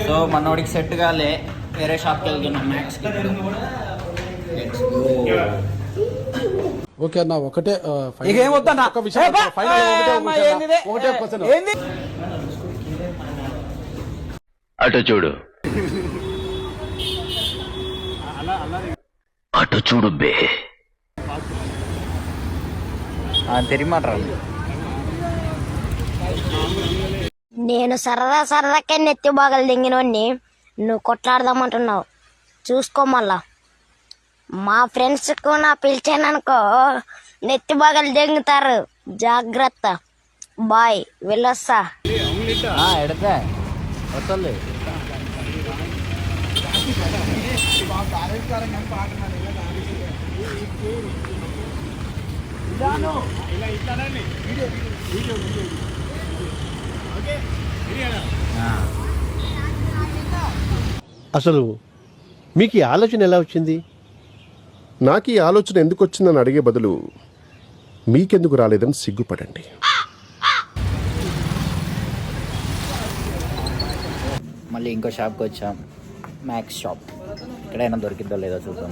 So మనోడికి set కాలే, వేరే షాప్కి వెళ్తున్నాం మ్యాక్స్కి. ఓకే అన్న, ఒకటే అటు చూడు, అటు చూడు బే. తిరిగిమాట్రాలి. నేను సరదాకే నెత్తి బాగలు దింగినోడిని నువ్వు కొట్లాడదామంటున్నావు. చూసుకో మళ్ళా మా ఫ్రెండ్స్కు నా పిలిచాననుకో నెత్తి బాగలు దింగుతారు. జాగ్రత్త. బాయ్, వెళ్ళొస్తా. ఎడతా వస్తుంది. అసలు మీకు ఈ ఆలోచన ఎలా వచ్చింది? నాకు ఈ ఆలోచన ఎందుకు వచ్చిందని అడిగే బదులు మీకెందుకు రాలేదని సిగ్గుపడండి. మళ్ళీ ఇంకో షాప్కి వచ్చాం, మ్యాక్స్ షాప్. ఎక్కడైనా దొరికిద్దో లేదో చూద్దాం.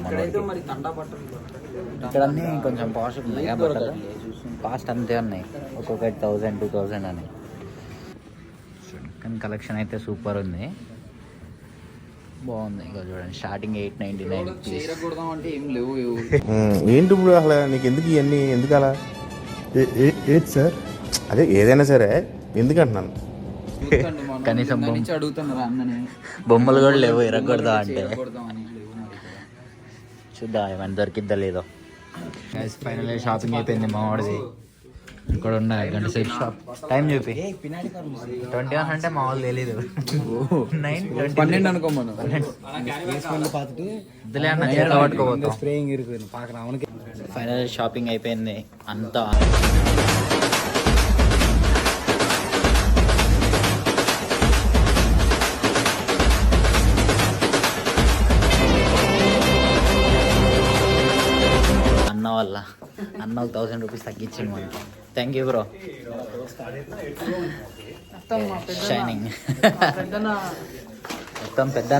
ఇక్కడ అన్నీ కొంచెం పాష్ ఉన్నాయి, బట్టలు కాస్ట్ అంతే ఉన్నాయి, ఒక్కొక్కటి 1000, 2000 అని. కానీ కలెక్షన్ అయితే సూపర్ ఉంది, బాగుంది. ఇక చూడండి, స్టార్టింగ్ 899. ఏంటి ఇప్పుడు అసలు నీకు ఎందుకు ఇవన్నీ, ఎందుకు అలా? ఏంటి సార్? అదే ఏదైనా సరే ఎందుకు అంటున్నాను. కనీసం బొమ్మలు కూడా లేవు, ఎరగొడదా అంటే. చూద్దాం ఏమైనా దొరికిద్దా లేదో. ఫైనల్ షాపింగ్ అయిపోయింది మా వాడిది. ఇక్కడ ఉన్నాయి గంట సేపు షాప్. టైం చూపి 21 అంటే మా వాళ్ళు తెలీదు. 9:12 అనుకో. మనం ఫైనల్ షాపింగ్ అయిపోయింది అంతా. అన్న 1000 రూపీస్ తగ్గించింది మనకి. Thank you bro. షైనింగ్ మొత్తం పెద్ద